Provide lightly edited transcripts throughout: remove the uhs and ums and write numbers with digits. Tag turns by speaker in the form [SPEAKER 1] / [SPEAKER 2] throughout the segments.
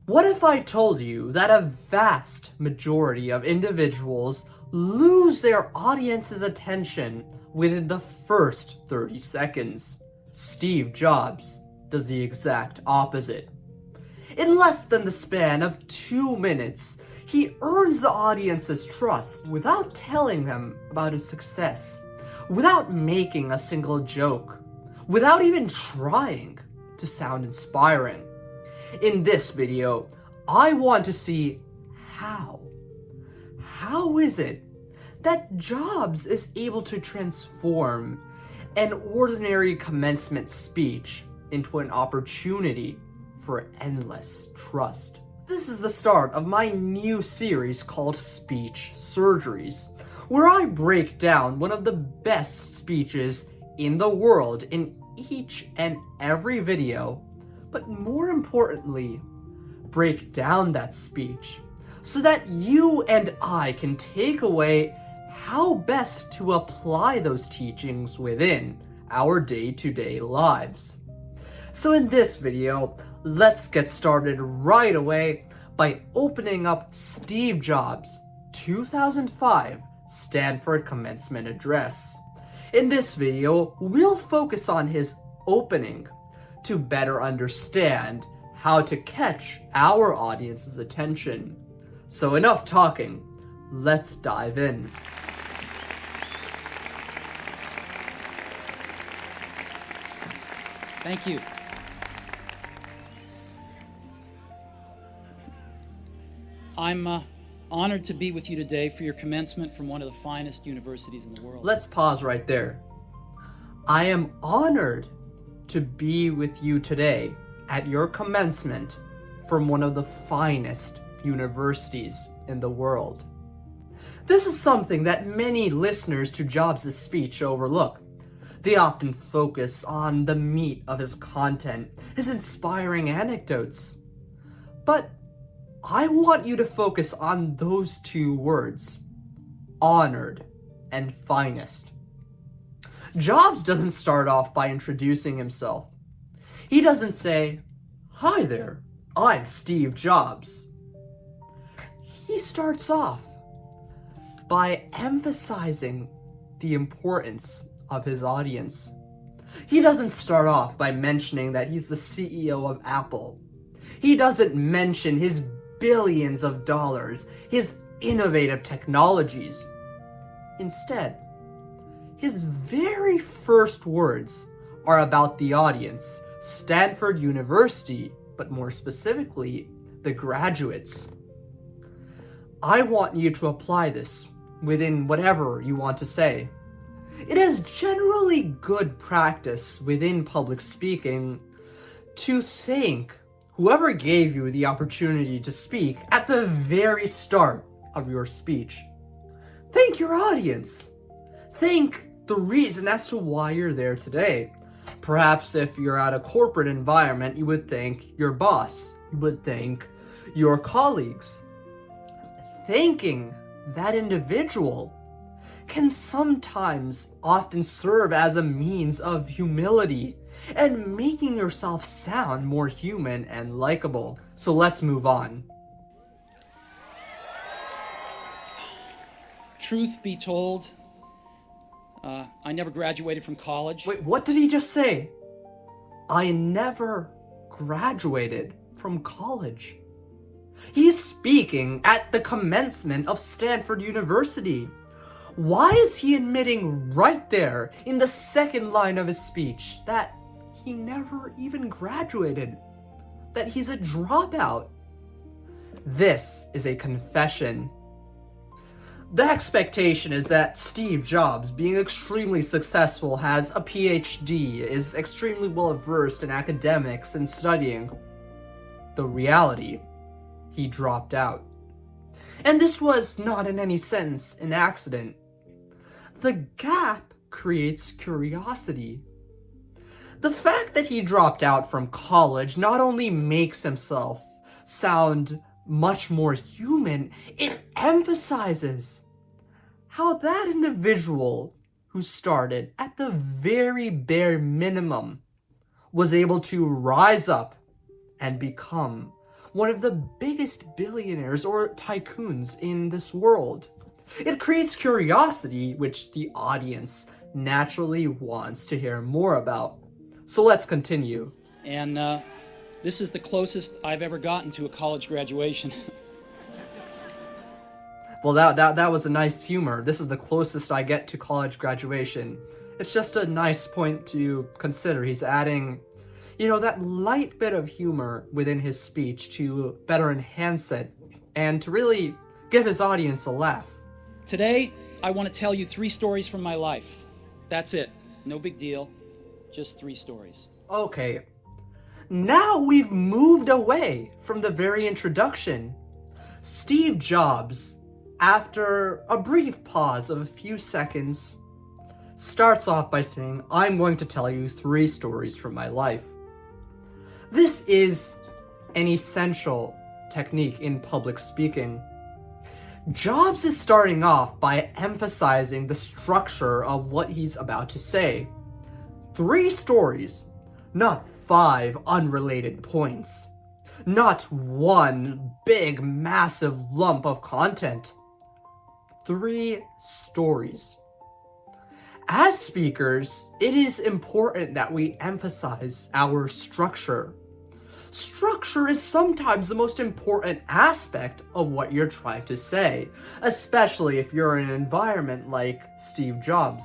[SPEAKER 1] What if I told you that a vast majority of individuals lose their audience's attention within the first 30 seconds? Steve Jobs does the exact opposite. In less than the span of 2 minutes, he earns the audience's trust without telling them about his success, without making a single joke, without even trying to sound inspiring. In this video, I want to see how. How is it that Jobs is able to transform an ordinary commencement speech into an opportunity for endless trust? This is the start of my new series called Speech Surgeries, where I break down one of the best speeches in the world in each and every video, but more importantly, break down that speech so that you and I can take away how best to apply those teachings within our day-to-day lives. So in this video, let's get started right away by opening up Steve Jobs' 2005 Stanford commencement address. In this video, we'll focus on his opening to better understand how to catch our audience's attention. So enough talking, let's dive in.
[SPEAKER 2] Thank you. I'm honored to be with you today for your commencement from one of the finest universities in the world.
[SPEAKER 1] Let's pause right there. I am honored to be with you today at your commencement from one of the finest universities in the world. This is something that many listeners to Jobs' speech overlook. They often focus on the meat of his content, his inspiring anecdotes. But I want you to focus on those two words, honored and finest. Jobs doesn't start off by introducing himself. He doesn't say, "Hi there, I'm Steve Jobs." He starts off by emphasizing the importance of his audience. He doesn't start off by mentioning that he's the CEO of Apple. He doesn't mention his billions of dollars, his innovative technologies. Instead, his very first words are about the audience, Stanford University, but more specifically, the graduates. I want you to apply this within whatever you want to say. It is generally good practice within public speaking to thank whoever gave you the opportunity to speak at the very start of your speech. Thank your audience. Thank the reason as to why you're there today. Perhaps if you're at a corporate environment, you would thank your boss. You would thank your colleagues. Thanking that individual can sometimes often serve as a means of humility and making yourself sound more human and likable. So let's move on.
[SPEAKER 2] Truth be told, I never graduated from college.
[SPEAKER 1] Wait, what did he just say? I never graduated from college. He's speaking at the commencement of Stanford University. Why is he admitting right there in the second line of his speech that he never even graduated? That he's a dropout? This is a confession. The expectation is that Steve Jobs, being extremely successful, has a PhD, is extremely well versed in academics and studying. The reality, he dropped out. And this was not in any sense an accident. The gap creates curiosity. The fact that he dropped out from college not only makes himself sound much more human, it emphasizes how that individual who started at the very bare minimum was able to rise up and become one of the biggest billionaires or tycoons in this world. It creates curiosity, which the audience naturally wants to hear more about. So let's continue.
[SPEAKER 2] And this is the closest I've ever gotten to a college graduation.
[SPEAKER 1] Well, that was a nice humor. This is the closest I get to college graduation. It's just a nice point to consider. He's adding, that light bit of humor within his speech to better enhance it and to really give his audience a laugh.
[SPEAKER 2] Today, I want to tell you 3 stories from my life. That's it. No big deal. Just 3 stories.
[SPEAKER 1] Okay. Now we've moved away from the very introduction. Steve Jobs, after a brief pause of a few seconds, starts off by saying, I'm going to tell you 3 stories from my life. This is an essential technique in public speaking. Jobs is starting off by emphasizing the structure of what he's about to say. 3 stories, not 5 unrelated points. Not one big, massive lump of content. 3 stories. As speakers, it is important that we emphasize our structure. Structure is sometimes the most important aspect of what you're trying to say, especially if you're in an environment like Steve Jobs.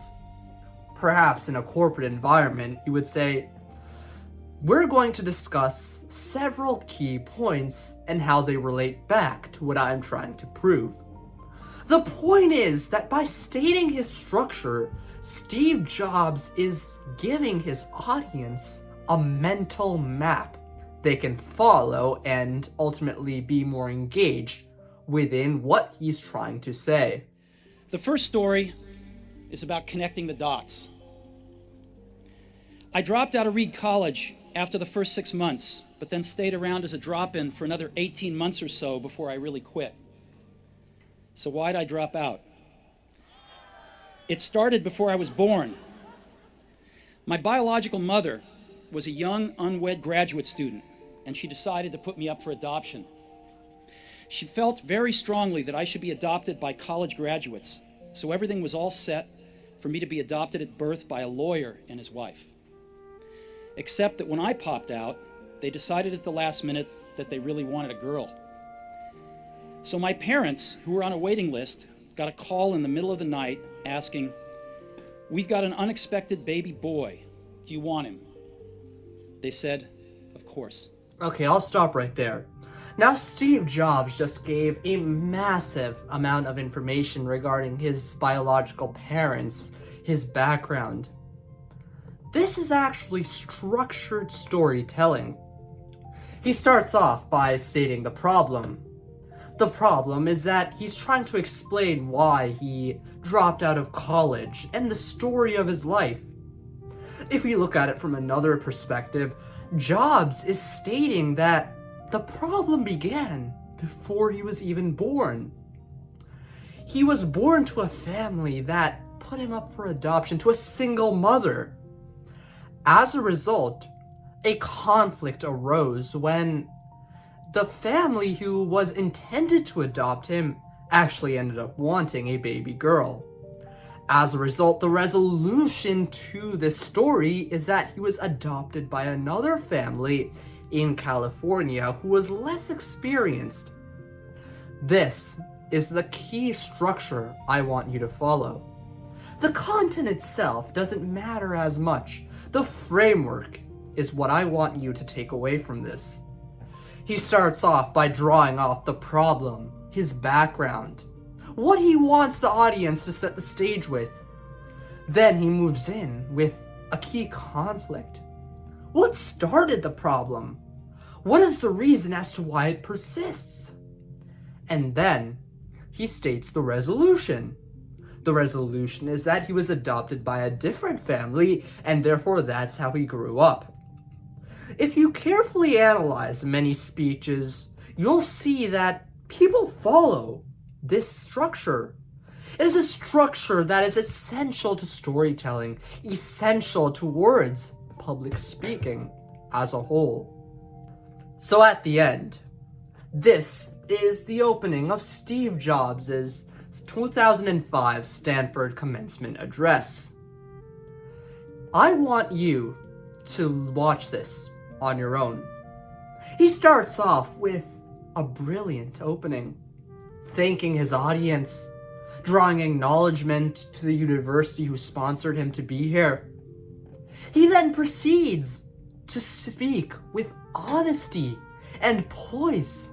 [SPEAKER 1] Perhaps in a corporate environment, you would say, we're going to discuss several key points and how they relate back to what I'm trying to prove. The point is that by stating his structure, Steve Jobs is giving his audience a mental map they can follow and ultimately be more engaged within what he's trying to say.
[SPEAKER 2] The first story is about connecting the dots. I dropped out of Reed College after the first 6 months, but then stayed around as a drop-in for another 18 months or so before I really quit. So why'd I drop out? It started before I was born. My biological mother was a young, unwed graduate student, and she decided to put me up for adoption. She felt very strongly that I should be adopted by college graduates, so everything was all set for me to be adopted at birth by a lawyer and his wife. Except that when I popped out, they decided at the last minute that they really wanted a girl. So my parents, who were on a waiting list, got a call in the middle of the night asking, "We've got an unexpected baby boy. Do you want him?" They said, "Of course."
[SPEAKER 1] Okay, I'll stop right there. Now, Steve Jobs just gave a massive amount of information regarding his biological parents, his background. This is actually structured storytelling. He starts off by stating the problem. The problem is that he's trying to explain why he dropped out of college and the story of his life. If we look at it from another perspective, Jobs is stating that the problem began before he was even born. He was born to a family that put him up for adoption, to a single mother. As a result, a conflict arose when the family who was intended to adopt him actually ended up wanting a baby girl. As a result, the resolution to this story is that he was adopted by another family in California who was less experienced. This is the key structure I want you to follow. The content itself doesn't matter as much. The framework is what I want you to take away from this. He starts off by drawing off the problem, his background, what he wants the audience to set the stage with. Then he moves in with a key conflict. What started the problem? What is the reason as to why it persists? And then he states the resolution. The resolution is that he was adopted by a different family, and therefore that's how he grew up. If you carefully analyze many speeches, you'll see that people follow this structure. It is a structure that is essential to storytelling, essential towards public speaking as a whole. So at the end, This is the opening of Steve Jobs' 2005 Stanford commencement address. I want you to watch this on your own. He starts off with a brilliant opening, thanking his audience, drawing acknowledgement to the university who sponsored him to be here. He then proceeds to speak with honesty and poise.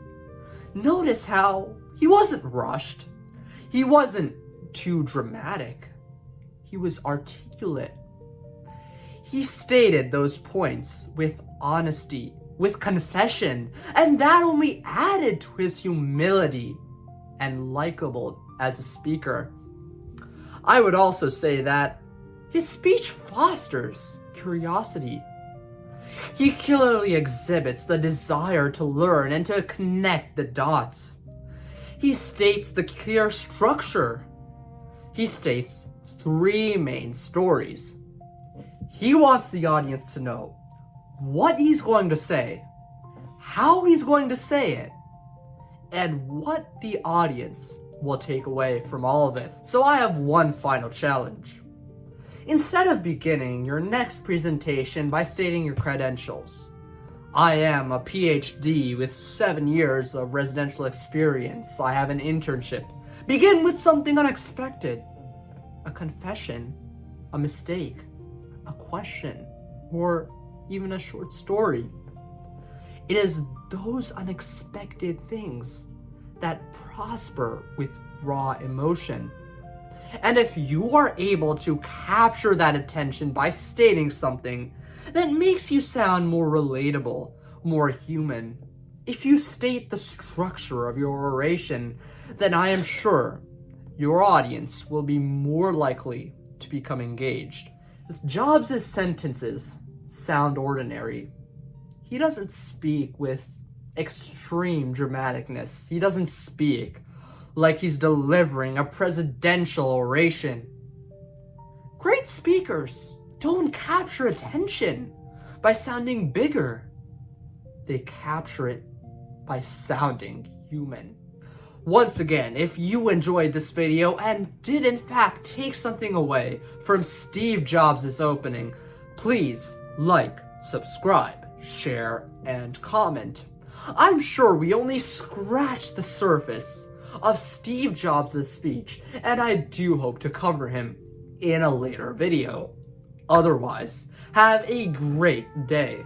[SPEAKER 1] Notice how he wasn't rushed. He wasn't too dramatic. He was articulate. He stated those points with honesty, with confession, and that only added to his humility and likable as a speaker. I would also say that his speech fosters curiosity. He clearly exhibits the desire to learn and to connect the dots. He states the clear structure. He states 3 main stories. He wants the audience to know what he's going to say, how he's going to say it, and what the audience will take away from all of it. So I have one final challenge. Instead of beginning your next presentation by stating your credentials, I am a PhD with 7 years of residential experience. I have an internship. Begin with something unexpected. A confession, a mistake, a question, or even a short story. It is those unexpected things that prosper with raw emotion. And if you are able to capture that attention by stating something that makes you sound more relatable, more human, if you state the structure of your oration, then I am sure your audience will be more likely to become engaged. Jobs' sentences sound ordinary. He doesn't speak with extreme dramaticness. He doesn't speak like he's delivering a presidential oration. Great speakers don't capture attention by sounding bigger. They capture it by sounding human. Once again, if you enjoyed this video and did in fact take something away from Steve Jobs' opening, please like, subscribe, share, and comment. I'm sure we only scratched the surface of Steve Jobs' speech, and I do hope to cover him in a later video. Otherwise, have a great day.